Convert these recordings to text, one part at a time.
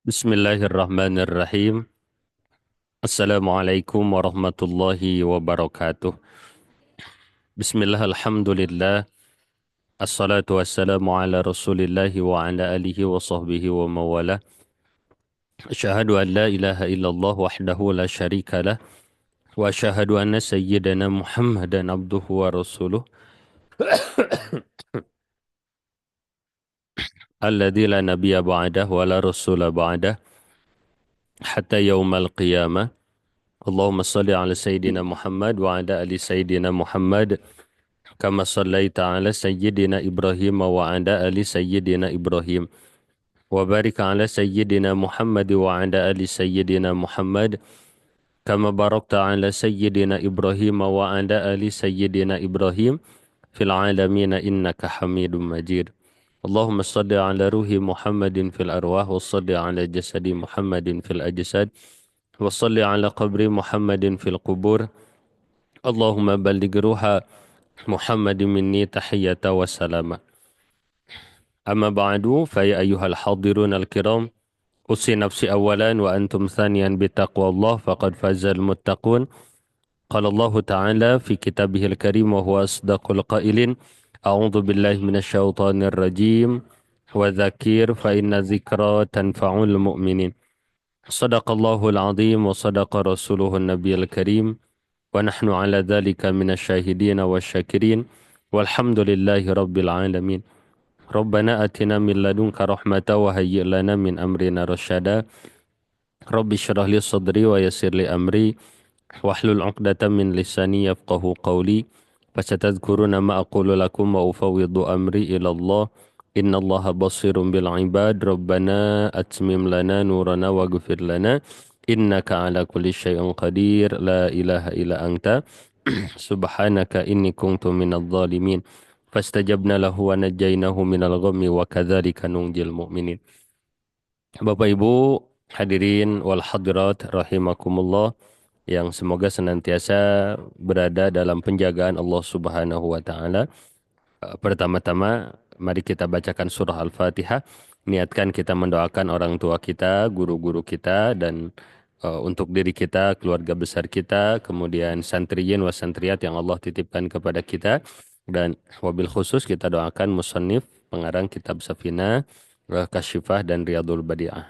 Bismillahirrahmanirrahim. Assalamualaikum warahmatullahi wabarakatuh. Bismillah, alhamdulillah. Assalatu wassalamu ala rasulillahi wa ala alihi wa sahbihi wa mawalah. Asyhadu an la ilaha illallah wahdahu la syarika lah. Wa asyhadu anna sayyidana Muhammadan abduhu wa rasuluh. Alladzi la nabiyya ba'dah wa la rasula ba'dah. Hatta yaumal qiyamah. Allahumma salli ala sayyidina Muhammad wa ala ali sayyidina Muhammad. كما صليت على سيدنا إبراهيم وعلى آل سيدنا إبراهيم وبارك على سيدنا محمد وعلى آل سيدنا محمد كما باركت على سيدنا إبراهيم وعلى آل سيدنا إبراهيم في العالمين إنك حميد مجيد. اللهم صل على روح محمد في الأرواح وصل على جسد محمد في الأجساد وصل على قبر محمد في القبور. اللهم بلغ روح محمد مني تحية وسلامة. أما بعد فيا أيها الحاضرون الكرام، أوصي نفسي أولا وأنتم ثانيا بتقوى الله فقد فاز المتقون. قال الله تعالى في كتابه الكريم وهو أصدق القائلين: أعوذ بالله من الشيطان الرجيم وذكر فإن الذكرى تنفع المؤمنين. صدق الله العظيم وصدق رسوله النبي الكريم ونحن على ذلك من الشاهدين والشاكرين والحمد لله رب العالمين. ربنا آتنا من لدنك رحمة وهيئ لنا من أمرنا رشدا. رب اشرح لي صدري ويسر لي أمري واحلل عقدة من لساني يفقه قولي فستذكرون ما أقول لكم وأفوض أمري إلى الله إن الله بصير بالعباد. ربنا أتمم لنا نورنا واغفر لنا إنك على كل شيء قدير لا إله إلا أنت سبحانك إني كنت من الظالمين. Fastajabna lahu wa najainahu minal ghammi wa kadzalika nunjil mu'minin. Bapak Ibu hadirin wal hadirat rahimakumullah yang semoga senantiasa berada dalam penjagaan Allah Subhanahu wa taala. Pertama-tama mari kita bacakan surah Al-Fatihah. Niatkan kita mendoakan orang tua kita, guru-guru kita dan untuk diri kita, keluarga besar kita, kemudian santriyin wa santriyat yang Allah titipkan kepada kita. Dan wabil khusus kita doakan musannif pengarang kitab Safina, Kasyifah dan Riyadul Badi'ah.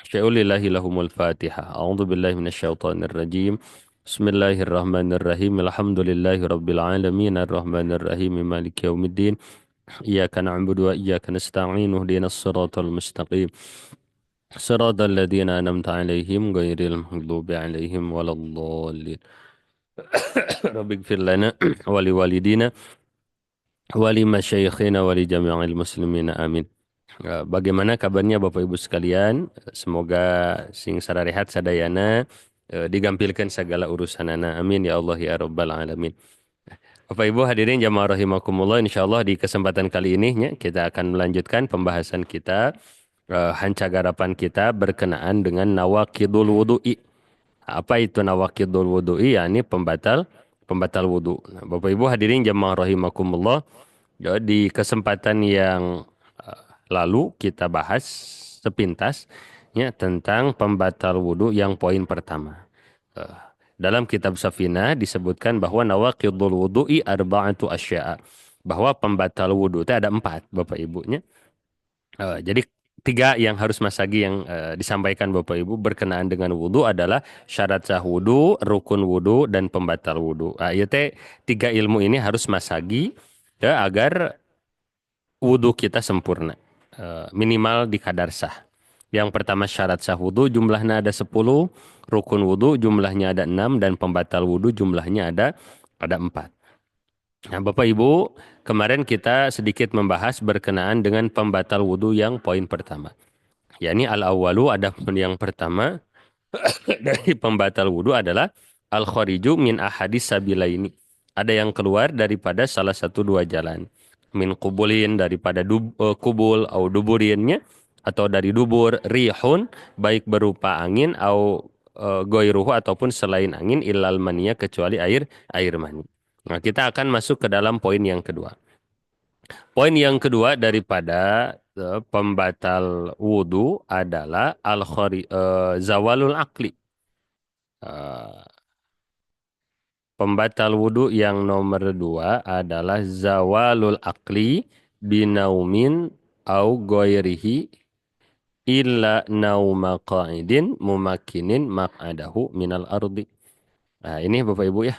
Syai'ulillahi lahumul Fatihah. A'udzu billahi minasyaitonir rajim. Bismillahirrahmanirrahim. Alhamdulillahi rabbil alamin arrahmanir rahim maliki yaumiddin. Iyyaka na'budu wa iyyaka nasta'in ihdinas siratal mustaqim. Siratal ladzina an'amta 'alaihim ghairil maghdubi 'alaihim waladdallin. Rabbighfir lana wa liwalidina wa limasyayikhina wa li jami'il muslimina amin. Bagaimana kabarnya Bapak Ibu sekalian? Semoga sing sararehat sadayana digampilkan segala urusanana. Amin ya Allah ya Rabbal alamin. Bapak Ibu hadirin jamaah rahimakumullah, insyaallah di kesempatan kali ini kita akan melanjutkan pembahasan kita hancagarapan kita berkenaan dengan nawaqidul wudu'i. Apa itu nawaqidul wudu'i? Yani pembatal wudu. Nah, Bapak Ibu hadirin jamaah rahimakumullah, ya, di kesempatan yang lalu kita bahas sepintas ya tentang pembatal wudu yang poin pertama. Eh, Dalam kitab Safina disebutkan bahwa nawaqidul wudu'i arba'atu asya'a. Bahwa pembatal wudu itu ada empat, Bapak Ibunya. Jadi tiga yang harus masagi yang disampaikan Bapak Ibu berkenaan dengan wudu adalah syarat sah wudu, rukun wudu, dan pembatal wudu. Ya teh tiga ilmu ini harus masagi ya agar wudu kita sempurna. Minimal di kadar sah. Yang pertama syarat sah wudu jumlahnya ada 10, rukun wudu jumlahnya ada 6, dan pembatal wudu jumlahnya ada 4. Nah, Bapak Ibu, kemarin kita sedikit membahas berkenaan dengan pembatal wudu yang poin pertama. Yakni al-awwalu, ada yang pertama dari pembatal wudu adalah al-khariju min ahadis sabilaini. Ada yang keluar daripada salah satu dua jalan. Min kubulin daripada kubul atau duburinnya, atau dari dubur, rihun baik berupa angin atau goiruhu ataupun selain angin, ilal mania kecuali air mani. Nah, kita akan masuk ke dalam poin yang kedua. Poin yang kedua daripada pembatal wudhu adalah zawalul akli. Eh, Pembatal wudhu yang nomor dua adalah zawalul akli binaumin au goirihi illa nauma qa'idin mumakinin maq'adahu minal ardi. Nah, ini Bapak Ibu ya.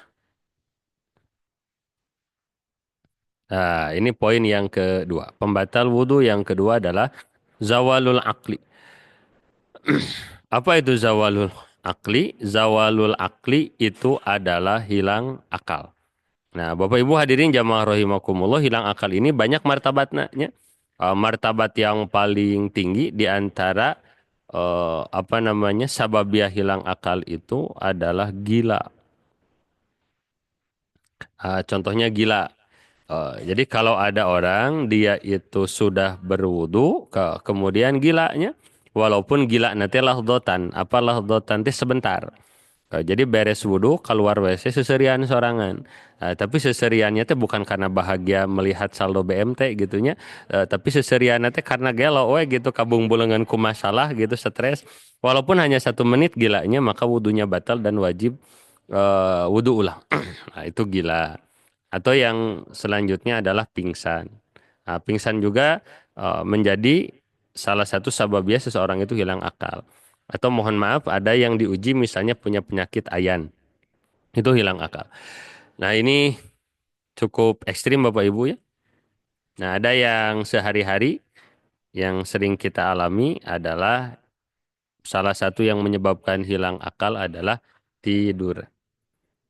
Nah, ini poin yang kedua. Pembatal wudhu yang kedua adalah zawalul akli. Apa itu zawalul akli? Zawalul akli itu adalah hilang akal. Nah, Bapak Ibu hadirin jamaah rahimakumullah, hilang akal ini banyak martabatnya. Martabat yang paling tinggi di antara apa namanya sababiah hilang akal itu adalah gila. Contohnya gila. Jadi kalau ada orang dia itu sudah berwudu kemudian gilanya walaupun gila nanti lahdotan apa lahdotan itu sebentar. Jadi beres wudhu keluar WC seserian sorangan. Tapi seseriannya teh bukan karena bahagia melihat saldo BMT gitunya, tapi seseriannya teh karena gelo we gitu kabung bulengan ku masalah gitu stres. Walaupun hanya 1 menit gilanya maka wudhunya batal dan wajib wudhu ulang. Nah, itu gila. Atau yang selanjutnya adalah pingsan. Nah, pingsan juga menjadi salah satu sababnya seseorang itu hilang akal. Atau mohon maaf, ada yang diuji misalnya punya penyakit ayan. Itu hilang akal. Nah, ini cukup ekstrim Bapak Ibu ya. Nah, ada yang sehari-hari yang sering kita alami adalah salah satu yang menyebabkan hilang akal adalah tidur.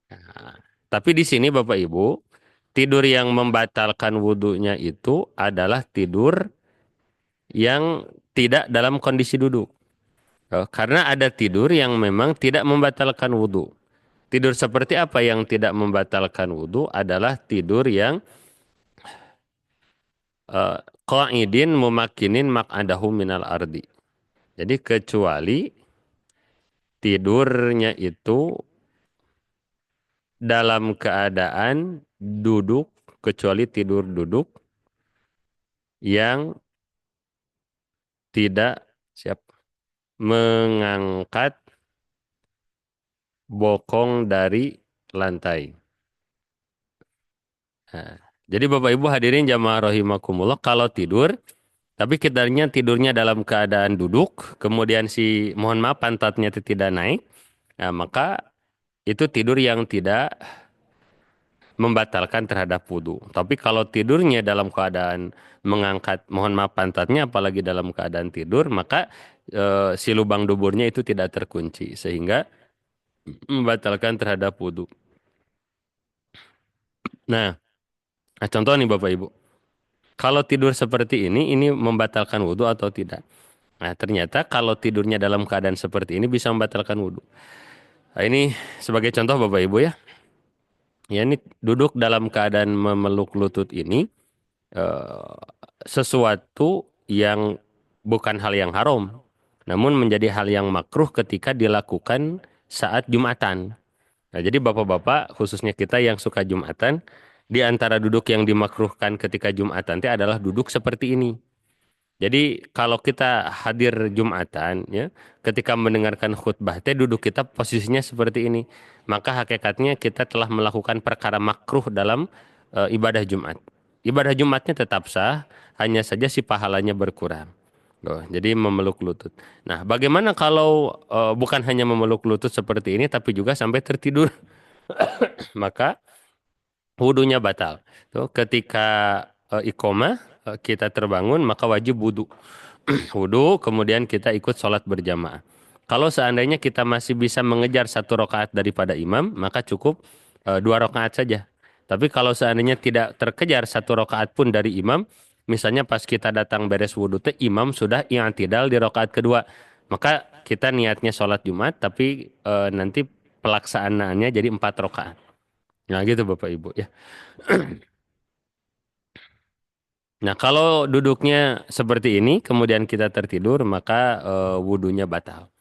Nah, tapi di sini Bapak Ibu, tidur yang membatalkan wudhunya itu adalah tidur yang tidak dalam kondisi duduk. Karena ada tidur yang memang tidak membatalkan wudhu. Tidur seperti apa yang tidak membatalkan wudhu adalah tidur yang eh, qa'idin mumakinin mak'adahu minal ardi. Jadi kecuali tidurnya itu dalam keadaan duduk, kecuali tidur duduk yang tidak siap mengangkat bokong dari lantai. Nah, jadi Bapak Ibu hadirin jamaah rahimakumullah, kalau tidur tapi tidurnya dalam keadaan duduk, kemudian si mohon maaf pantatnya itu tidak naik, nah, maka itu tidur yang tidak membatalkan terhadap wudhu. Tapi kalau tidurnya dalam keadaan mengangkat mohon maaf pantatnya, apalagi dalam keadaan tidur, maka si lubang duburnya itu tidak terkunci sehingga membatalkan terhadap wudhu. Nah, contoh nih Bapak Ibu. Kalau tidur seperti ini membatalkan wudhu atau tidak? Nah, ternyata kalau tidurnya dalam keadaan seperti ini bisa membatalkan wudhu. Nah, ini sebagai contoh Bapak Ibu ya. Ya, ini duduk dalam keadaan memeluk lutut ini eh, sesuatu yang bukan hal yang haram, namun menjadi hal yang makruh ketika dilakukan saat Jumatan. Nah, jadi bapak-bapak, khususnya kita yang suka Jumatan, di antara duduk yang dimakruhkan ketika Jumatan itu adalah duduk seperti ini. Jadi kalau kita hadir Jumatan ya, ketika mendengarkan khutbah teh duduk kita posisinya seperti ini. Maka hakikatnya kita telah melakukan perkara makruh dalam ibadah Jumat. Ibadah Jumatnya tetap sah, hanya saja si pahalanya berkurang. Loh, jadi memeluk lutut. Nah, bagaimana kalau bukan hanya memeluk lutut seperti ini tapi juga sampai tertidur? Maka wudunya batal. Tuh, ketika iqomah kita terbangun maka wajib wudu. Wudu, kemudian kita ikut sholat berjamaah. Kalau seandainya kita masih bisa mengejar 1 rakaat daripada imam, maka cukup 2 rakaat saja. Tapi kalau seandainya tidak terkejar 1 rakaat pun dari imam, misalnya pas kita datang beres wudhu, teh imam sudah i'tidal di rakaat kedua, maka kita niatnya sholat Jumat, tapi nanti pelaksanaannya jadi 4 rakaat. Nah gitu Bapak Ibu ya. Nah, kalau duduknya seperti ini, kemudian kita tertidur, maka wudhunya batal.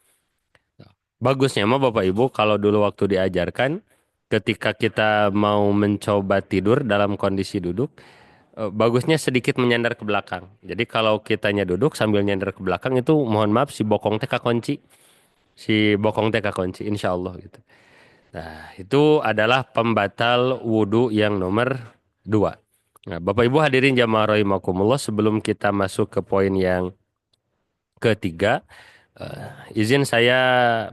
Bagusnya mah Bapak Ibu, kalau dulu waktu diajarkan, ketika kita mau mencoba tidur dalam kondisi duduk, Bagusnya sedikit menyandar ke belakang. Jadi kalau kitanya duduk sambil nyandar ke belakang itu mohon maaf si bokong teh kakunci. Si bokong teh kakunci insya Allah gitu. Nah, itu adalah pembatal wudhu yang nomor dua. Nah, Bapak Ibu hadirin jamaah rahimakumullah, sebelum kita masuk ke poin yang ketiga, izin saya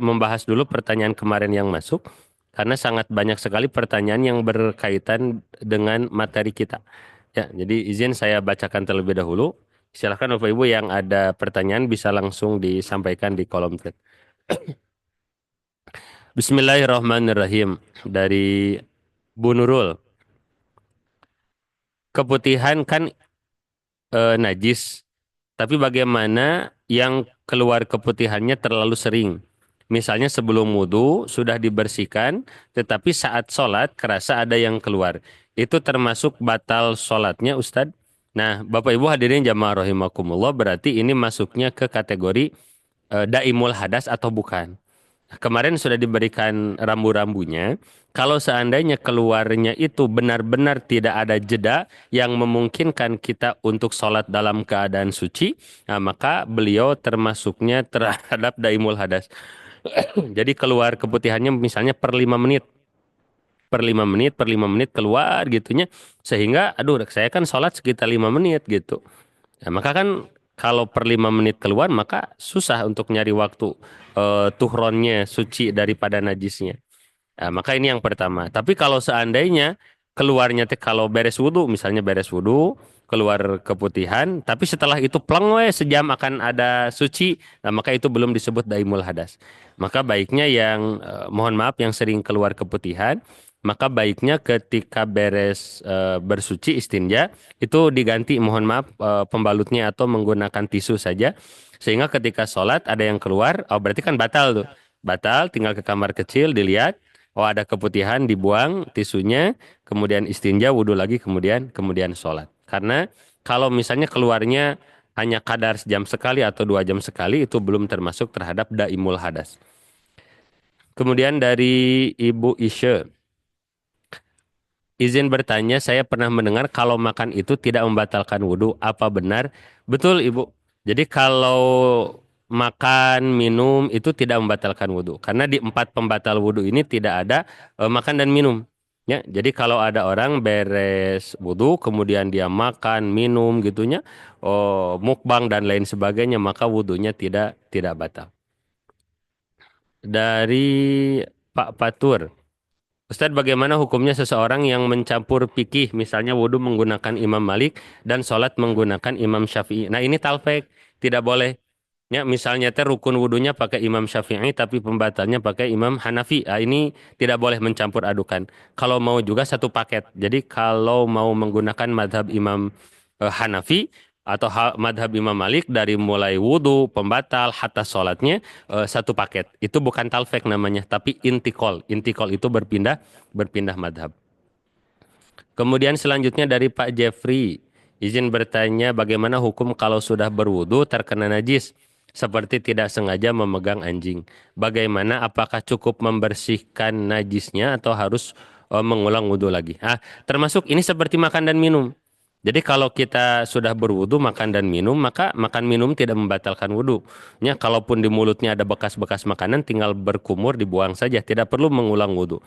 membahas dulu pertanyaan kemarin yang masuk, karena sangat banyak sekali pertanyaan yang berkaitan dengan materi kita. Ya, jadi izin saya bacakan terlebih dahulu. Silakan Bapak Ibu yang ada pertanyaan bisa langsung disampaikan di kolom chat. Bismillahirrahmanirrahim. Dari Bu Nurul. Keputihan kan najis, tapi bagaimana yang keluar keputihannya terlalu sering? Misalnya sebelum wudhu sudah dibersihkan, tetapi saat sholat kerasa ada yang keluar. Itu termasuk batal sholatnya, Ustadz? Nah, Bapak Ibu hadirin jamaah rahimakumullah, berarti ini masuknya ke kategori daimul hadas atau bukan? Kemarin sudah diberikan rambu-rambunya. Kalau seandainya keluarnya itu benar-benar tidak ada jeda yang memungkinkan kita untuk sholat dalam keadaan suci, nah maka beliau termasuknya terhadap daimul hadas. Jadi keluar keputihannya misalnya per 5 menit, per 5 menit keluar gitunya. Sehingga, aduh saya kan sholat sekitar 5 menit gitu. Nah, maka kan kalau per 5 menit keluar maka susah untuk nyari waktu tuhronnya suci daripada najisnya. Nah, maka ini yang pertama. Tapi kalau seandainya keluarnya teh kalau beres wudhu, misalnya beres wudhu, keluar keputihan, tapi setelah itu pleng we sejam akan ada suci, nah maka itu belum disebut daimul hadas. Maka baiknya yang mohon maaf yang sering keluar keputihan, maka baiknya ketika beres bersuci istinja itu diganti mohon maaf pembalutnya atau menggunakan tisu saja sehingga ketika sholat ada yang keluar, oh berarti kan batal tuh. Batal, tinggal ke kamar kecil dilihat. Oh ada keputihan dibuang tisunya, kemudian istinja, wudhu lagi, kemudian sholat. Karena kalau misalnya keluarnya hanya kadar sejam sekali atau 2 jam sekali itu belum termasuk terhadap daimul hadas. Kemudian dari Ibu Isye, izin bertanya, saya pernah mendengar kalau makan itu tidak membatalkan wudhu. Apa benar? Betul Ibu. Jadi kalau makan, minum itu tidak membatalkan wudhu. Karena di 4 pembatal wudhu ini tidak ada makan dan minum. Ya, jadi kalau ada orang beres wudhu, kemudian dia makan, minum gitunya, oh, mukbang dan lain sebagainya, maka wudhunya tidak batal. Dari Pak Patur. Ustadz, bagaimana hukumnya seseorang yang mencampur fikih, misalnya wudhu menggunakan Imam Malik dan sholat menggunakan Imam Syafi'i? Nah, ini talfek, tidak boleh. Ya, misalnya teh rukun wudhunya pakai Imam Syafi'i, tapi pembatalnya pakai Imam Hanafi. Ah, ini tidak boleh mencampur adukan. Kalau mau juga satu paket. Jadi kalau mau menggunakan madhab Imam Hanafi atau madhab Imam Malik dari mulai wudhu, pembatal, hatta sholatnya satu paket. Itu bukan talfek namanya, tapi intikol. Intikol itu berpindah madhab. Kemudian selanjutnya dari Pak Jeffrey, izin bertanya bagaimana hukum kalau sudah berwudu terkena najis, seperti tidak sengaja memegang anjing. Bagaimana apakah cukup membersihkan najisnya atau harus mengulang wudu lagi? Ah, termasuk ini seperti makan dan minum. Jadi kalau kita sudah berwudu makan dan minum, maka makan minum tidak membatalkan wudu. Ya, kalaupun di mulutnya ada bekas-bekas makanan, tinggal berkumur dibuang saja, tidak perlu mengulang wudu.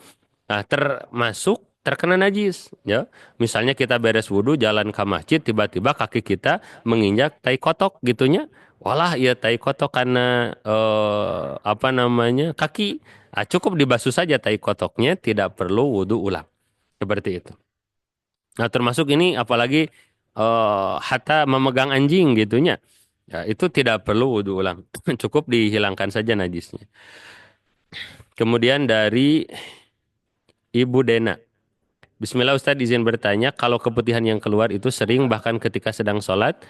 Nah, termasuk terkena najis, ya. Misalnya kita beres wudhu jalan ke masjid, tiba-tiba kaki kita menginjak tai kotok gitunya. Walah, ya tai kotok karena apa namanya kaki. Ah, cukup dibasuh saja tai kotoknya, tidak perlu wudhu ulang. Seperti itu. Nah, termasuk ini apalagi hatta memegang anjing gitunya. Ya, itu tidak perlu wudhu ulang. Cukup dihilangkan saja najisnya. Kemudian dari Ibu Dena. Bismillah Ustadz izin bertanya, kalau keputihan yang keluar itu sering bahkan ketika sedang sholat,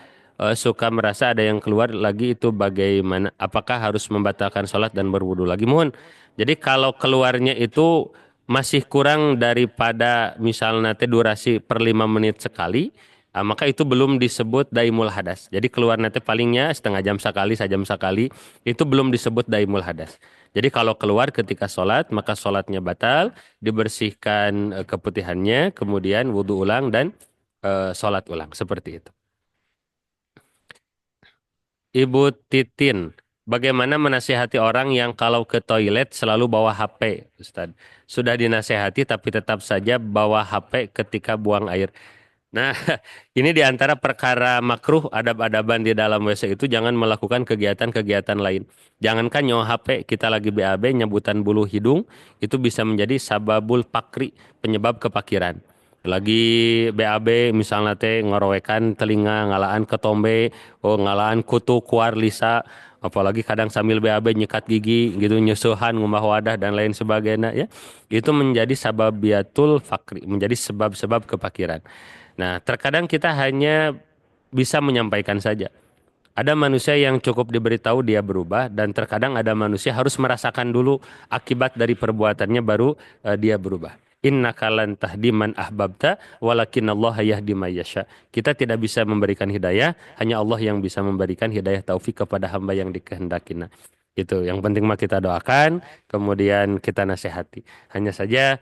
suka merasa ada yang keluar lagi itu bagaimana? Apakah harus membatalkan sholat dan berwudu lagi? Mohon. Jadi kalau keluarnya itu masih kurang daripada misalnya nanti durasi per 5 menit sekali, maka itu belum disebut daimul hadas. Jadi keluar nanti palingnya setengah jam sekali, sejam sekali, itu belum disebut daimul hadas. Jadi kalau keluar ketika sholat, maka sholatnya batal, dibersihkan keputihannya, kemudian wudhu ulang dan sholat ulang seperti itu. Ibu Titin, bagaimana menasihati orang yang kalau ke toilet selalu bawa HP, Ustaz? Sudah dinasihati tapi tetap saja bawa HP ketika buang air. Nah, ini di antara perkara makruh adab-adaban di dalam WC itu jangan melakukan kegiatan-kegiatan lain. Jangankan nyawa HP, kita lagi BAB, nyebutan bulu hidung, itu bisa menjadi sababul pakri, penyebab kepakiran. Lagi BAB misalnya teh ngorowekan telinga, ngalaan ketombe, oh ngalaan kutu, kuar, lisa, apalagi kadang sambil BAB nyikat gigi, gitu nyusuhan, ngumah wadah, dan lain sebagainya ya. Itu menjadi sababiatul fakri, menjadi sebab-sebab kepakiran. Nah, terkadang kita hanya bisa menyampaikan saja. Ada manusia yang cukup diberitahu dia berubah dan terkadang ada manusia harus merasakan dulu akibat dari perbuatannya baru dia berubah. Innaka lan tahdi man ahbabta walakin Allah yahdi may yasha. Kita tidak bisa memberikan hidayah, hanya Allah yang bisa memberikan hidayah taufik kepada hamba yang dikehendakinya. Itu yang penting mah kita doakan, kemudian kita nasihati. Hanya saja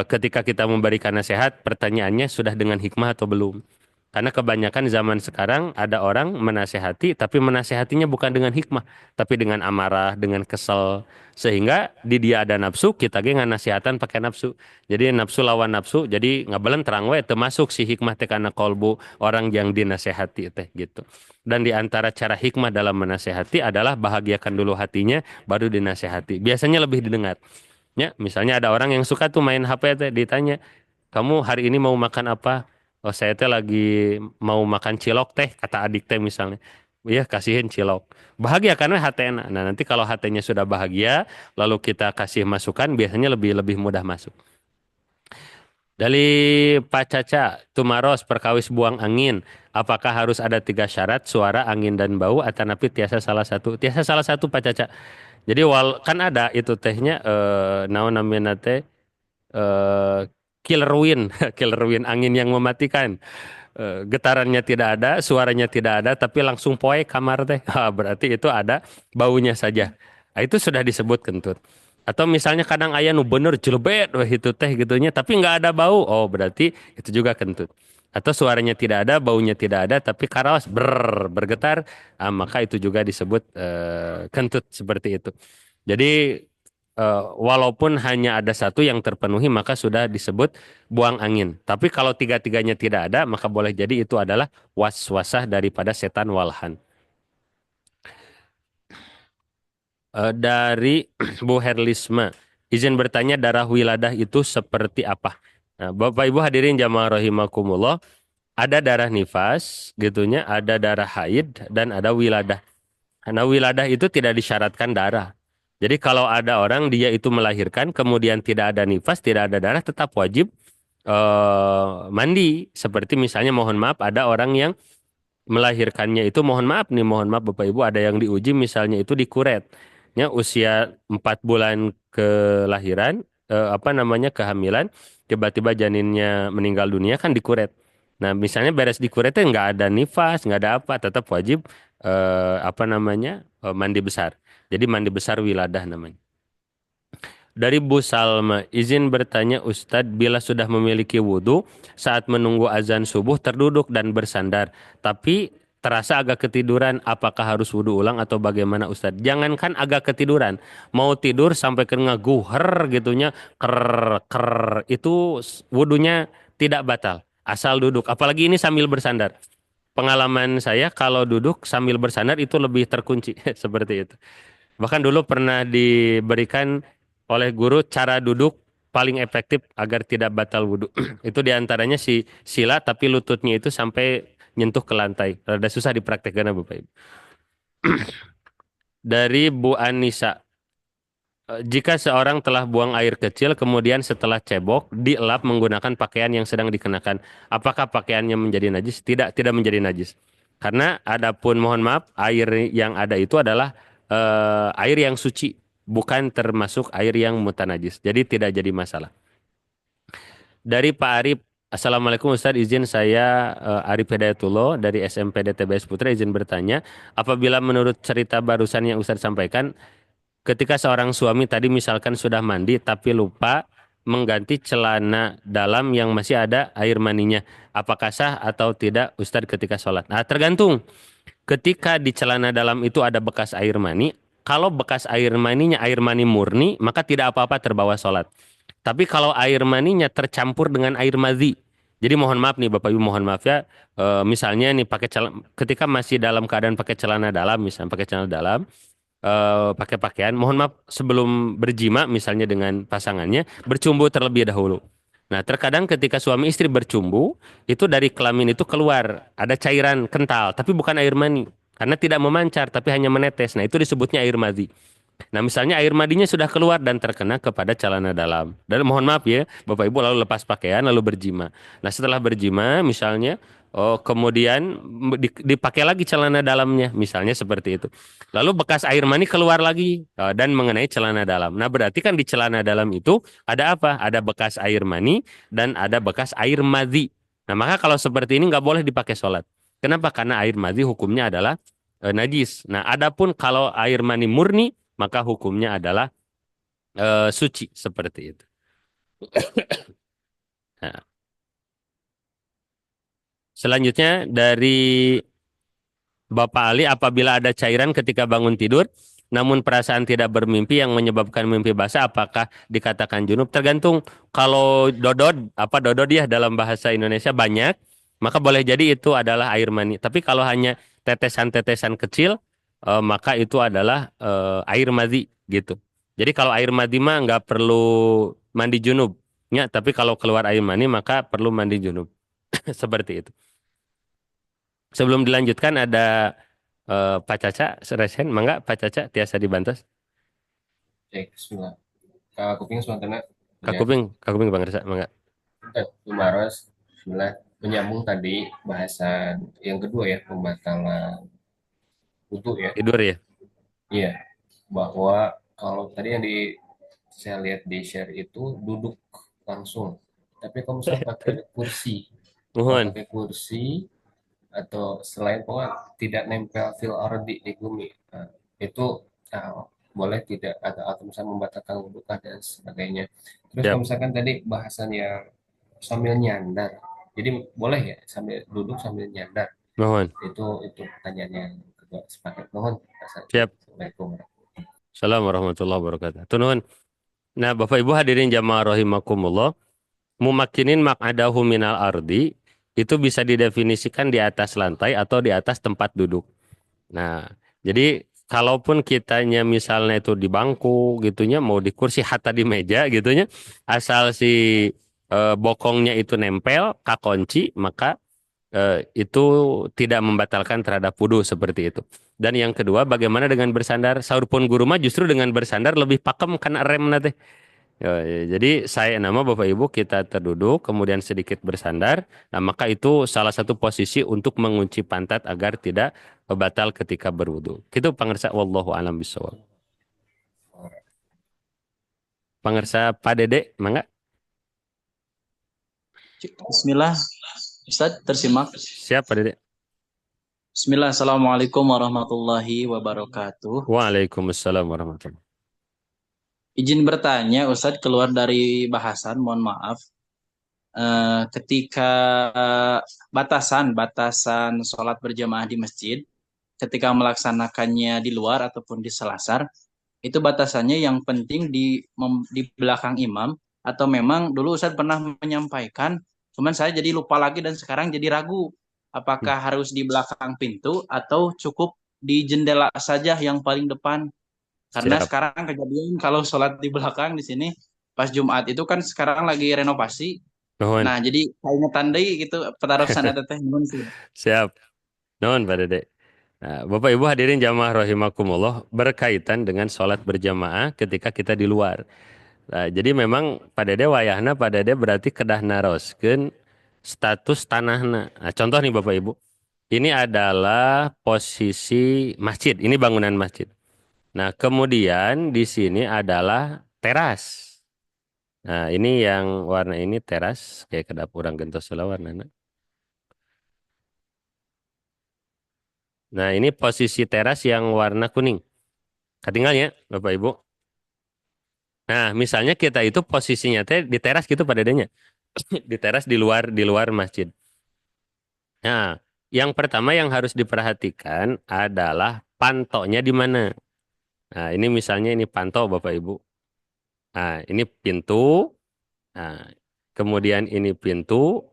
ketika kita memberikan nasihat, pertanyaannya sudah dengan hikmah atau belum? Karena kebanyakan zaman sekarang ada orang menasehati, tapi menasehatinya bukan dengan hikmah, tapi dengan amarah, dengan kesel. Sehingga di dia ada nafsu, kita ge nasihatan pakai nafsu. Jadi nafsu lawan nafsu, jadi ngabelen terang we, termasuk si hikmah teh kana kolbu orang yang dinasehati teh gitu. Dan di antara cara hikmah dalam menasehati adalah bahagiakan dulu hatinya, baru dinasehati. Biasanya lebih didengar. Ya, misalnya ada orang yang suka tuh main HP teh ditanya, "Kamu hari ini mau makan apa?" "Oh, saya teh lagi mau makan cilok teh," kata adik teh misalnya. "Iya, kasihin cilok." Bahagia karena hatena. Nah, nanti kalau hatenya sudah bahagia, lalu kita kasih masukan, biasanya lebih lebih mudah masuk. Dari Pak Caca, Tumaros, perkawis buang angin. Apakah harus ada tiga syarat, suara, angin, dan bau, atau napi tiasa salah satu? Tiasa salah satu, Pak Caca. Jadi kan ada itu tehnya, naon namanya teh, eh killer wind, killer wind, angin yang mematikan. Getarannya tidak ada, suaranya tidak ada, tapi langsung poe kamar teh. Berarti itu ada baunya saja. Nah, itu sudah disebut kentut. Atau misalnya kadang aya nu bener jelebet wah itu teh gitunya, tapi nggak ada bau. Oh, berarti itu juga kentut. Atau suaranya tidak ada, baunya tidak ada, tapi karawas bergetar, maka itu juga disebut kentut seperti itu. Jadi walaupun hanya ada satu yang terpenuhi maka sudah disebut buang angin. Tapi kalau tiga-tiganya tidak ada maka boleh jadi itu adalah waswasah daripada setan walhan. Dari Bu Herlisma, izin bertanya darah wiladah itu seperti apa? Nah, Bapak Ibu hadirin jamaah rahimakumullah, ada darah nifas, gitunya, ada darah haid dan ada wiladah. Karena wiladah itu tidak disyaratkan darah. Jadi kalau ada orang dia itu melahirkan kemudian tidak ada nifas, tidak ada darah, tetap wajib mandi. Seperti misalnya mohon maaf ada orang yang melahirkannya itu mohon maaf Bapak Ibu ada yang diuji misalnya itu dikuret. Ya usia 4 bulan kelahiran apa namanya kehamilan tiba-tiba janinnya meninggal dunia kan dikuret. Nah, misalnya beres dikuretnya nggak ada nifas, nggak ada apa, tetap wajib apa namanya mandi besar. Jadi mandi besar wiladah namanya. Dari Bu Salma, izin bertanya Ustadz, bila sudah memiliki wudhu, saat menunggu azan subuh terduduk dan bersandar, tapi terasa agak ketiduran, apakah harus wudhu ulang atau bagaimana Ustadz? Jangankan agak ketiduran, mau tidur sampai kena guher gitunya, ker ker itu wudhunya tidak batal, asal duduk. Apalagi ini sambil bersandar. Pengalaman saya kalau duduk sambil bersandar itu lebih terkunci, seperti itu. Bahkan dulu pernah diberikan oleh guru cara duduk paling efektif agar tidak batal wudhu. Itu diantaranya si sila tapi lututnya itu sampai nyentuh ke lantai. Rada susah dipraktekkan Bapak Ibu. Dari Bu Anissa. Jika seorang telah buang air kecil kemudian setelah cebok dielap menggunakan pakaian yang sedang dikenakan, apakah pakaiannya menjadi najis? Tidak, tidak menjadi najis. Karena adapun mohon maaf, air yang ada itu adalah air yang suci, bukan termasuk air yang mutanajis. Jadi tidak jadi masalah. Dari Pak Arif, Assalamualaikum Ustadz, izin saya Arif Hidayatullah dari SMPD TBS Putra izin bertanya, apabila menurut cerita barusan yang Ustadz sampaikan, ketika seorang suami tadi misalkan sudah mandi tapi lupa mengganti celana dalam yang masih ada air maninya. apakah sah atau tidak Ustadz ketika sholat? Nah, tergantung. Ketika di celana dalam itu ada bekas air mani, kalau bekas air maninya air mani murni, maka tidak apa-apa terbawa sholat. Tapi kalau air maninya tercampur dengan air madhi, jadi mohon maaf nih Bapak Ibu, mohon maaf ya, misalnya nih ketika masih dalam keadaan pakai celana dalam, misalnya pakai celana dalam, pakai pakaian, mohon maaf sebelum berjima misalnya dengan pasangannya, bercumbu terlebih dahulu. Nah, terkadang ketika suami istri bercumbu, itu dari kelamin itu keluar ada cairan kental, tapi bukan air mani, karena tidak memancar, tapi hanya menetes. Nah, itu disebutnya air madhi. Nah, misalnya air madinya sudah keluar dan terkena kepada celana dalam. Dan mohon maaf ya, Bapak Ibu lalu lepas pakaian lalu berjima. Nah, setelah berjima misalnya, oh kemudian dipakai lagi celana dalamnya, misalnya seperti itu. Lalu bekas air mani keluar lagi dan mengenai celana dalam. Nah, berarti kan di celana dalam itu ada apa? Ada bekas air mani dan ada bekas air madhi. Nah, maka kalau seperti ini nggak boleh dipakai sholat. Kenapa? Karena air madhi hukumnya adalah najis. Nah, adapun kalau air mani murni maka hukumnya adalah suci seperti itu. Nah, selanjutnya dari Bapak Ali, apabila ada cairan ketika bangun tidur, namun perasaan tidak bermimpi yang menyebabkan mimpi basah, apakah dikatakan junub? Tergantung. Kalau dodod ya dalam bahasa Indonesia banyak, maka boleh jadi itu adalah air mani. Tapi kalau hanya tetesan-tetesan kecil, maka itu adalah air madhi gitu. Jadi kalau air madhi mah nggak perlu mandi junub. Ya, tapi kalau keluar air mani maka perlu mandi junub. Seperti itu. Sebelum dilanjutkan ada Pak Caca, resen, mangga Pak Caca tiasa dibantos. Cek, bismillah. Kakak kuping sementara ya. Kakuping Bang Resa, mangga. Lumaros, bismillah. Menyambung tadi bahasan yang kedua ya, pembatalan wudhu ya. Tidur ya. Iya, bahwa kalau tadi yang saya lihat di share itu duduk langsung. Tapi kalau misalnya pakai kursi, kalau Mohon. pakai kursi atau selain pokoknya tidak nempel fil ardi di bumi, nah, itu boleh tidak atau misalnya membatalkan wudhu dan sebagainya. Terus kalau Siap. misalkan tadi bahasannya sambil nyandar, jadi boleh ya sambil duduk sambil nyandar. Mohon. Itu pertanyaan yang kedua sepakat. Mohon. Siap. Assalamualaikum. Assalamualaikum warahmatullahi wabarakatuh. Tunuhun. Nah, Bapak Ibu hadirin jamaah rahimakumullah, mumakkinin maq'adahu minal ardi itu bisa didefinisikan di atas lantai atau di atas tempat duduk. Nah, jadi kalaupun kitanya misalnya itu di bangku gitunya, mau di kursi hatta di meja gitunya, asal si bokongnya itu nempel, kakonci, maka itu tidak membatalkan terhadap wudhu seperti itu. Dan yang kedua, bagaimana dengan bersandar? Saur pun guru mah justru dengan bersandar lebih pakem karena rem nate. Jadi saya nama Bapak Ibu kita terduduk kemudian sedikit bersandar. Nah, maka itu salah satu posisi untuk mengunci pantat agar tidak batal ketika berwudu. Itu pangersa wallahu alam bisawab. Pangersa Pak Dede, mangga. Bismillah, Ustaz, tersimak. Siap Pak Dede. Bismillah, Assalamualaikum warahmatullahi wabarakatuh. Waalaikumsalam warahmatullahi. Izin bertanya, Ustaz, keluar dari bahasan, mohon maaf. Ketika batasan sholat berjamaah di masjid, ketika melaksanakannya di luar ataupun di selasar, itu batasannya yang penting di belakang imam, atau memang dulu Ustaz pernah menyampaikan, cuman saya jadi lupa lagi dan sekarang jadi ragu, apakah harus di belakang pintu atau cukup di jendela saja yang paling depan. Karena Siap. sekarang kejadian kalau sholat di belakang di sini pas Jumat itu kan sekarang lagi renovasi. Nuhun. Nah, jadi kayaknya tandai gitu petarosan ada teh nuhun sih. Siap. Nuhun Pak Dede. Nah, Bapak Ibu hadirin jamaah rahimakumullah berkaitan dengan sholat berjamaah ketika kita di luar. Nah, jadi memang pada Dede wayahna pada Dede berarti kedah naroskeun status tanahna. Nah, contoh nih Bapak Ibu. Ini adalah posisi masjid. Ini bangunan masjid. Nah, kemudian di sini adalah teras. Nah, ini yang warna ini teras kayak kedap urang gentos heula warnana. Nah, ini posisi teras yang warna kuning. Ketinggalnya, Bapak Ibu. Nah, misalnya kita itu posisinya teh di teras gitu pada adanya. Di teras di luar masjid. Nah, yang pertama yang harus diperhatikan adalah pantoknya di mana. Nah, ini misalnya ini pantok Bapak Ibu. Nah, ini pintu. Nah, kemudian ini pintu.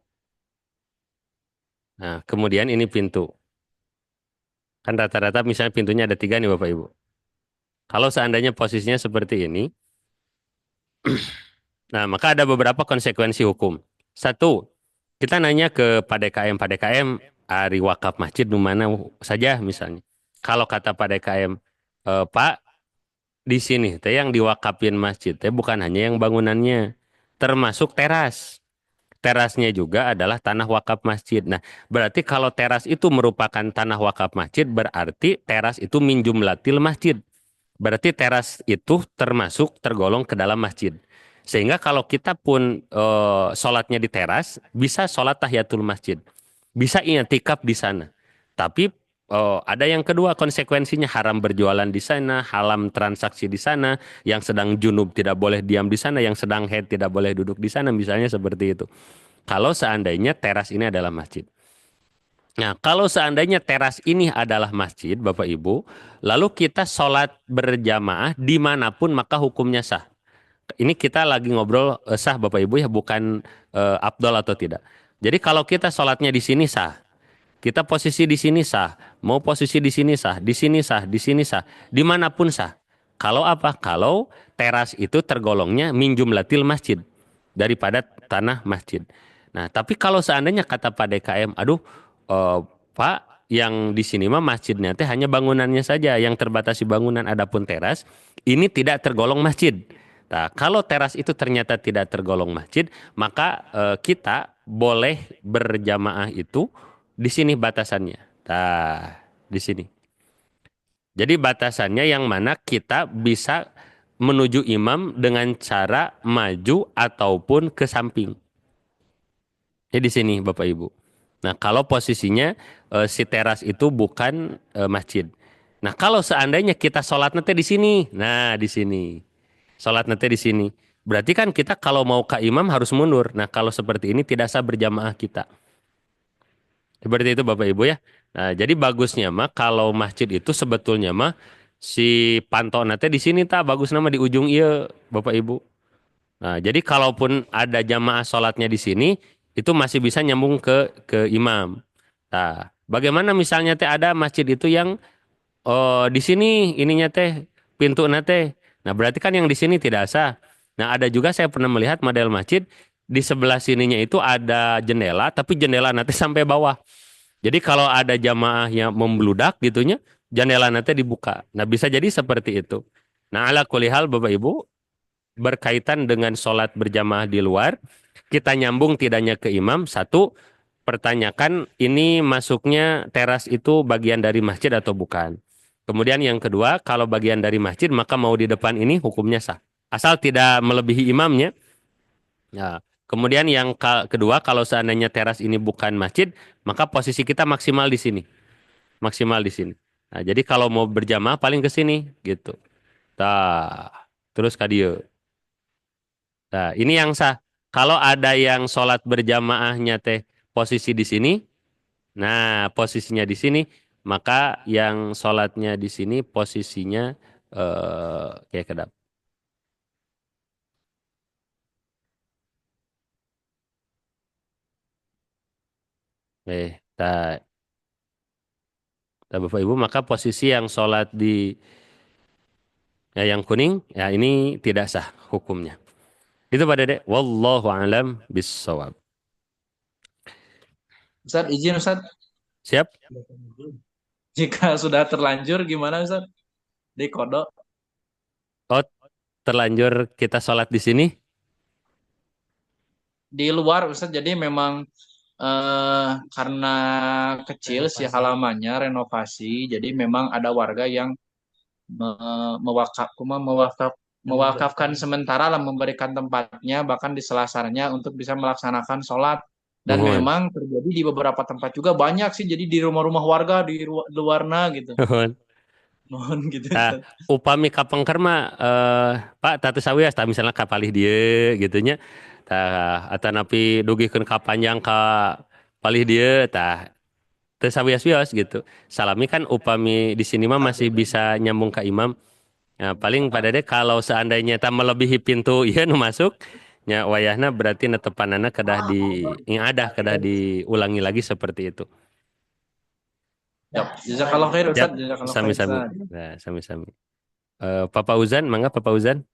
Nah, kemudian ini pintu. Kan rata-rata misalnya pintunya ada tiga nih Bapak Ibu. Kalau seandainya posisinya seperti ini, nah maka ada beberapa konsekuensi hukum. Satu, kita nanya ke Padekm, ari wakaf masjid di mana saja misalnya. Kalau kata Padekm, Pak, di sini teh yang diwakafin masjid teh bukan hanya yang bangunannya, termasuk teras. Terasnya juga adalah tanah wakaf masjid. Nah, berarti kalau teras itu merupakan tanah wakaf masjid, berarti teras itu min jumlatil masjid. Berarti teras itu termasuk tergolong ke dalam masjid. Sehingga kalau kita pun sholatnya di teras, bisa sholat tahiyatul masjid. Bisa i'tikaf di sana. Tapi ada yang kedua konsekuensinya haram berjualan di sana, haram transaksi di sana, yang sedang junub tidak boleh diam di sana, yang sedang haid tidak boleh duduk di sana, misalnya seperti itu. Kalau seandainya teras ini adalah masjid. Nah, kalau seandainya teras ini adalah masjid, Bapak Ibu, lalu kita sholat berjamaah dimanapun maka hukumnya sah. Ini kita lagi ngobrol sah Bapak Ibu ya, bukan afdol atau tidak. Jadi kalau kita sholatnya di sini sah, kita posisi di sini sah, mau posisi di sini sah, di sini sah, di sini sah, dimanapun sah. Kalau apa? Kalau teras itu tergolongnya min jumlatil masjid daripada tanah masjid. Nah, tapi kalau seandainya kata Pak DKM, aduh, eh, Pak, yang di sini mah masjidnya teh hanya bangunannya saja yang terbatasi bangunan, adapun teras ini tidak tergolong masjid. Nah, kalau teras itu ternyata tidak tergolong masjid, maka kita boleh berjamaah itu di sini batasannya. Nah, di sini. Jadi batasannya yang mana kita bisa menuju imam dengan cara maju ataupun ke samping. Jadi di sini Bapak Ibu. Nah, kalau posisinya si teras itu bukan masjid. Nah, kalau seandainya kita sholat nanti di sini. Nah, di sini. Sholat nanti di sini. Berarti kan kita kalau mau ke imam harus mundur. Nah, kalau seperti ini tidak sah berjamaah kita. Seperti itu Bapak Ibu ya. Nah, jadi bagusnya mah kalau masjid itu sebetulnya mah si pantau nanti di sini tak bagus nama di ujung iya Bapak Ibu. Nah, jadi kalaupun ada jamaah sholatnya di sini itu masih bisa nyambung ke imam. Nah, bagaimana misalnya teh ada masjid itu yang di sini ininya teh pintu nate. Nah, berarti kan yang di sini tidak sah. Nah, ada juga saya pernah melihat model masjid di sebelah sininya itu ada jendela tapi jendela nanti sampai bawah. Jadi kalau ada jamaah yang membludak gitunya, jendela nanti dibuka. Nah, bisa jadi seperti itu. Nah, ala kulihal Bapak Ibu, berkaitan dengan sholat berjamaah di luar, kita nyambung tidaknya ke imam. Satu, pertanyakan ini masuknya teras itu bagian dari masjid atau bukan. Kemudian yang kedua, kalau bagian dari masjid, maka mau di depan ini hukumnya sah. Asal tidak melebihi imamnya. Ya. Kemudian yang kedua, kalau seandainya teras ini bukan masjid, maka posisi kita maksimal di sini. Maksimal di sini. Nah, jadi kalau mau berjamaah paling ke sini gitu. Tah, terus ka dieu. Nah, ini yang sah. Kalau ada yang sholat berjamaahnya teh posisi di sini, nah posisinya di sini, maka yang sholatnya di sini posisinya kayak kedap. Tak, Bapak Ibu, maka posisi yang sholat di ya, yang kuning, ya ini tidak sah hukumnya. Itu Pak Dede. Wallahu alam bissawab. Ustaz, izin Ustaz, Siap? jika sudah terlanjur gimana Ustaz? Di kodok Oh, terlanjur kita sholat di sini? di luar Ustaz, jadi memang karena kecil si halamannya renovasi, jadi memang ada warga yang mewakafkan sementara lah, memberikan tempatnya bahkan di selasarnya untuk bisa melaksanakan sholat. Dan Nuhun. memang terjadi di beberapa tempat juga banyak sih, jadi di rumah-rumah warga di luarna gitu. Nuhun. Mohon gitu Nah, Ustaz. upami kapengker mah Pak tatu sawias tah misalnya kapalih dia gitunya. Tah atau napi dugikeun ka panjang ka palih dia tah tesawias-wias gitu. Salami kan upami di sini mah masih bisa nyambung ke imam. Nah, paling pada deh kalau seandainya tak melebihi pintu ya nu masuk nya wayahna berarti netepanana kedah di yang ada kedah diulangi lagi seperti itu. Yap. Jazakallah khair Siap, Ustaz. Jazakallah khair sami-sami. Ustaz. Nah, sami-sami. Papa Uzan, mangga Papa Uzan.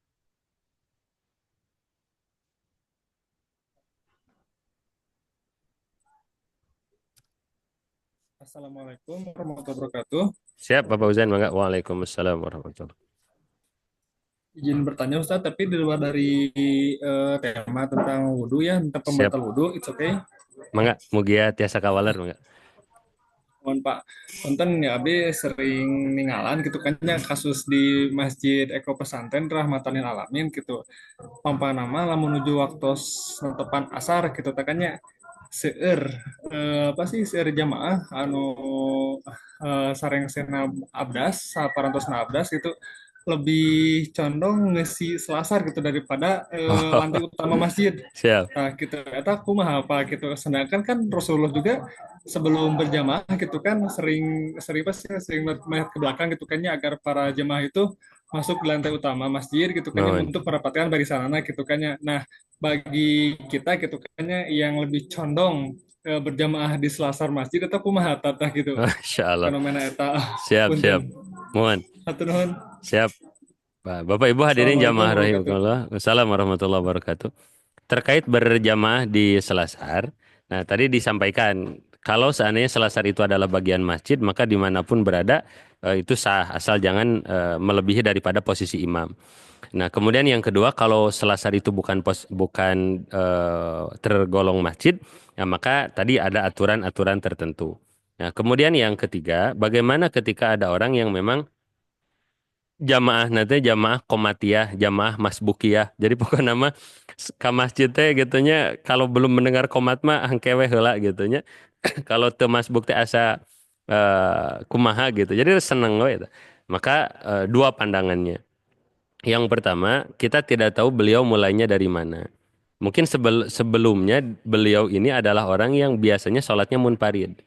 Assalamualaikum warahmatullahi wabarakatuh. Siap, Papa Uzan, mangga. Waalaikumsalam warahmatullahi. Izin bertanya Ustaz, tapi di luar dari tema tentang wudhu ya, tentang Siap, pembatal wudhu, it's okay. mangga. Mugia tiasa kawaler, mangga. Mohon Pak, konten ya Abi sering ninggalan gitu kan ya kasus di Masjid Eko Pesantren Rahmatan Lil Alamin gitu. Pampa nama lamun menuju waktu netepan asar gitu takanya seueur apa sih seueur jamaah anu sareng sena abdas saparantosna abdas gitu lebih condong ngisi selasar gitu daripada lantai utama masjid. Siap. Nah, gitu. Eta kumaha apa gitu. Sedangkan kan Rasulullah juga sebelum berjamaah gitu kan sering sering apa sih sering melihat ke belakang gitu kan ya agar para jemaah itu masuk di lantai utama masjid gitu kan ya Nuhun. untuk mendapatkan barisanana gitu kan ya. Nah, bagi kita gitu kan ya yang lebih condong berjamaah di selasar masjid atau kumaha tata gitu Masya Allah. fenomena eta Siap, siap. punten. Mohon. Hatur nuhun. Siap. Bapak Ibu hadirin Assalamualaikum jamaah warahmatullahi wabarakatuh. rahimakumullah. Wassalamualaikum warahmatullahi wabarakatuh. Terkait berjamaah di Selasar, nah tadi disampaikan kalau seandainya Selasar itu adalah bagian masjid, maka dimanapun berada itu sah, asal jangan melebihi daripada posisi imam. Nah kemudian yang kedua, kalau Selasar itu bukan tergolong masjid, ya maka tadi ada aturan-aturan tertentu. Nah kemudian yang ketiga, bagaimana ketika ada orang yang memang jamaah nanti jamaah komatiyah, jamaah masbukiyah. Jadi pokoknya nama ke masjid teh gitunya kalau belum mendengar komat mah hangkewe heula gitunya. Kalau teu masbuk teh asa kumaha gitu. Jadi seneng we eta. Maka dua pandangannya. Yang pertama, kita tidak tahu beliau mulainya dari mana. Mungkin sebelumnya beliau ini adalah orang yang biasanya sholatnya munfarid.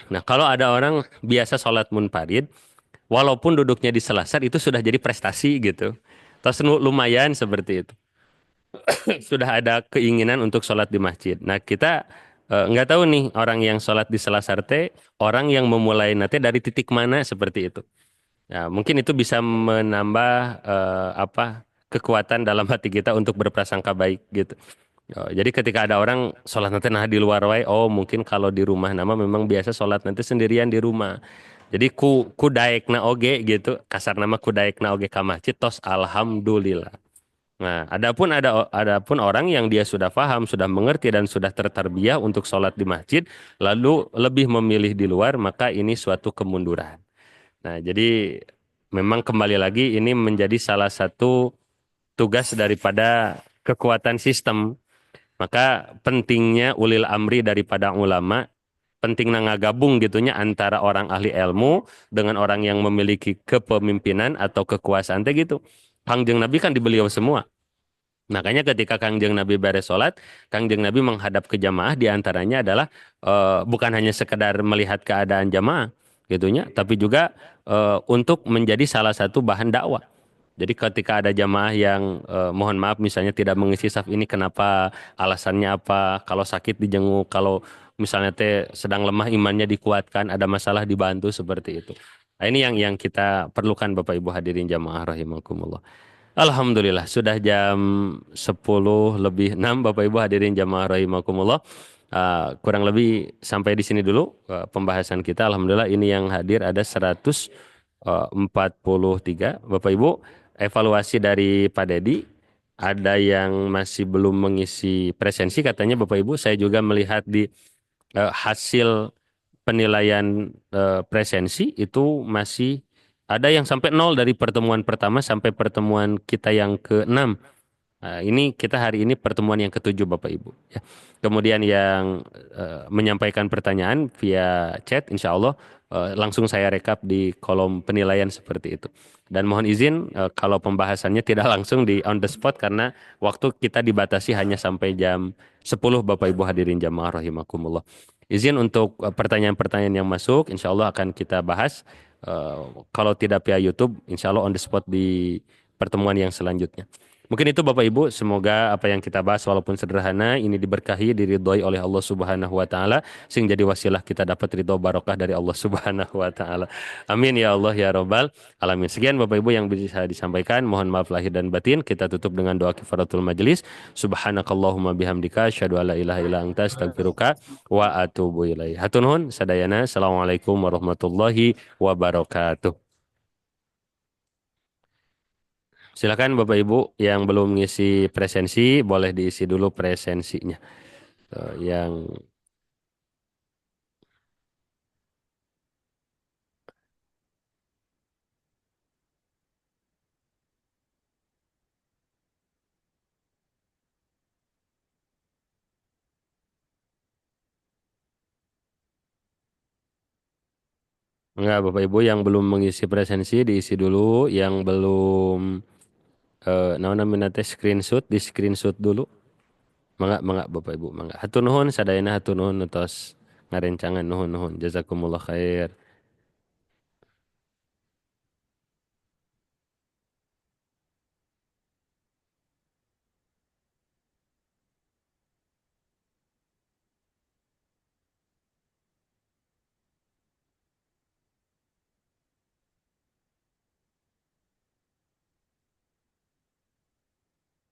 Nah, kalau ada orang biasa sholat munfarid, walaupun duduknya di selasar itu sudah jadi prestasi gitu. Terus lumayan seperti itu. Sudah ada keinginan untuk sholat di masjid. Nah kita nggak tahu nih orang yang sholat di selasar teh, orang yang memulai nanti dari titik mana seperti itu. Nah, mungkin itu bisa menambah apa kekuatan dalam hati kita untuk berprasangka baik gitu. Oh, jadi ketika ada orang sholat nanti nah di luar wae, oh mungkin kalau di rumah nama memang biasa sholat nanti sendirian di rumah. Jadi ku daekna oge gitu, kasar nama ku daekna oge ka masjid tos alhamdulillah. Nah, adapun orang yang dia sudah paham, sudah mengerti dan sudah tertarbiyah untuk sholat di masjid, lalu lebih memilih di luar, maka ini suatu kemunduran. Nah, jadi memang kembali lagi ini menjadi salah satu tugas daripada kekuatan sistem. Maka pentingnya ulil amri daripada ulama, pentingnya ngagabung gitunya antara orang ahli ilmu dengan orang yang memiliki kepemimpinan atau kekuasaan teh gitu. Kangjeng Nabi kan di beliau semua. Makanya ketika Kangjeng Nabi beres sholat, Kangjeng Nabi menghadap ke jamaah diantaranya adalah bukan hanya sekedar melihat keadaan jamaah gitunya, tapi juga untuk menjadi salah satu bahan dakwah. Jadi ketika ada jamaah yang mohon maaf misalnya tidak mengisi saf ini kenapa, alasannya apa, kalau sakit dijenguk, kalau misalnya teh sedang lemah imannya dikuatkan, ada masalah dibantu seperti itu. Nah, ini yang kita perlukan Bapak Ibu hadirin jamaah rahimakumullah. Alhamdulillah sudah jam 10 lebih 6 Bapak Ibu hadirin jamaah rahimakumullah. Kurang lebih sampai di sini dulu pembahasan kita. Alhamdulillah ini yang hadir ada 143 Bapak Ibu. Evaluasi dari Pak Dedi. Ada yang masih belum mengisi presensi katanya Bapak Ibu. Saya juga melihat di hasil penilaian presensi itu masih ada yang sampai nol dari pertemuan pertama sampai pertemuan kita yang ke-6. Ini kita hari ini pertemuan yang ketujuh Bapak Ibu. Ya. Kemudian yang menyampaikan pertanyaan via chat, insya Allah langsung saya rekap di kolom penilaian seperti itu. Dan mohon izin kalau pembahasannya tidak langsung di on the spot karena waktu kita dibatasi hanya sampai jam 10 Bapak Ibu hadirin jamaah rahimakumullah. Izin untuk pertanyaan-pertanyaan yang masuk, insya Allah akan kita bahas. Kalau tidak via YouTube, insya Allah on the spot di pertemuan yang selanjutnya. Mungkin itu Bapak Ibu, semoga apa yang kita bahas walaupun sederhana ini diberkahi, diridhoi oleh Allah Subhanahu wa taala sehingga jadi wasilah kita dapat ridho barokah dari Allah Subhanahu wa taala. Amin ya Allah ya Rabbal alamin. Sekian Bapak Ibu yang bisa disampaikan. Mohon maaf lahir dan batin. Kita tutup dengan doa kifaratul majelis. Subhanakallahumma bihamdika asyhadu alla ilaha illa anta astaghfiruka wa atubu ilaik. Hatur nuhun sadayana. Assalamualaikum warahmatullahi wabarakatuh. Silakan Bapak Ibu yang belum ngisi presensi boleh diisi dulu presensinya. Yang enggak Bapak Ibu yang belum mengisi presensi diisi dulu, yang belum naon namanya teh screenshot di screenshot dulu. Mangga mangga Bapak Ibu mangga. Hatur nuhun sadayana hatur nuhun entos ngarencangan nuhun nuhun jazakumullah khair.